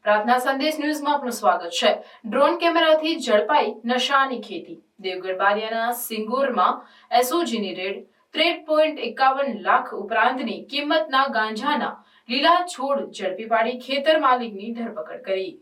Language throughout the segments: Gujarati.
પ્રાર્થના સંદેશ ન્યૂઝમાં આપનું સ્વાગત છે। ડ્રોન કેમેરાથી ઝડપાઈ નશાની ખેતી। દેવગઢ બારિયાના સિંગોરમાં એસઓજીની રેડ। 53.51 લાખ ઉપરાંતની કિંમતના ગાંજાના લીલા છોડ ઝડપી પાડી ખેતર માલિકની ધરપકડ કરી।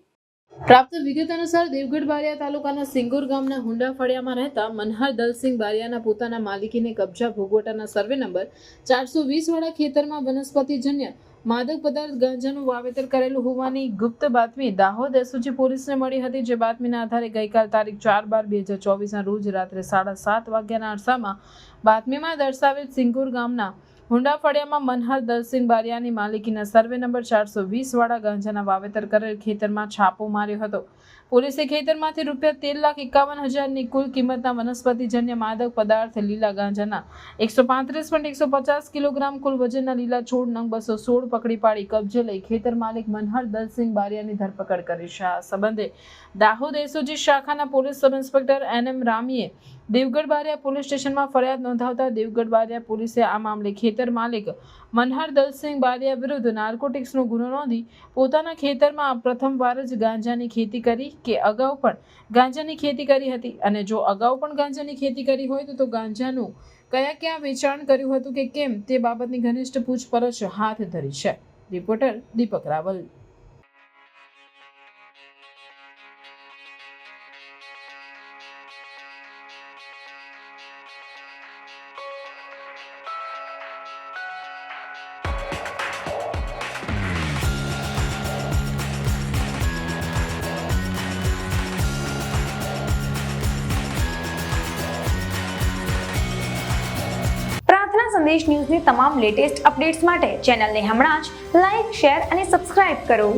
પ્રાપ્ત વિગત અનુસાર દેવગઢ બારિયા તાલુકાના સિંગોર ગામના હુંડા ફળિયામાં રહેતા મનહર દલસિંહ બારિયાના પોતાના માલિકીને કબજા ભોગવટાના સર્વે નંબર 420 વાળા ખેતરમાં વનસ્પતિજન્ય માદક પદાર્થ ગાંજાનું વાવેતર કરેલું હોવાની ગુપ્ત બાતમી દાહોદ એસઓજી પોલીસને મળી હતી। જે બાતમીના આધારે ગઈકાલ તારીખ 4/12/2024ના રોજ રાત્રે 7:30 વાગ્યાના અરસામાં બાતમીમાં દર્શાવેલ સિંગોર ગામના હુંડા ફળિયામાં મનહર દલસિંહ બારિયાની માલિકીના સર્વે નંબર 420 વાળા ગાંજાના વાવેતર કરેલ ખેતરમાં છાપો માર્યો હતો। પોલીસે ખેતરમાંથી ₹13,51,000ની કુલ કિંમતના વનસ્પતિજન્ય માદક પદાર્થ લીલા ગાંજાના 135.150 કિલોગ્રામ કુલ વજનના લીલા છોડ નંગ 216 પકડી પાડી કબજે લઈ ખેતર માલિક મનહર દલસિંહ બારિયાની ધરપકડ કરી છે। આ સંબંધે દાહોદ એસઓજી શાખાના પોલીસ સબ ઇન્સ્પેક્ટર NM રામીએ દેવગઢ બારિયા પોલીસ સ્ટેશનમાં ફરિયાદ નોંધાવતા દેવગઢ બારિયા પોલીસે આ મામલે ખેતર માલિક મનહર દલસિંહ બારિયા વિરુદ્ધ નાર્કોટિક્સનો ગુનો નોંધી પોતાના ખેતરમાં પ્રથમવાર જ ગાંજાની ખેતી કરી કે અગાઉ પણ ગાંજાની ખેતી કરી હતી અને જો અગાઉ પણ ગાંજાની ખેતી કરી હોય તો ગાંજાનું ક્યાં વેચાણ કર્યું હતું કે કેમ તે બાબતની ઘનિષ્ઠ પૂછપરછ હાથ ધરી છે। રિપોર્ટર દીપક રાવલ। સંદેશ ન્યૂઝની તમામ લેટેસ્ટ અપડેટ્સ માટે ચેનલને હમણાં જ લાઈક, શેર અને સબસ્ક્રાઇબ કરો।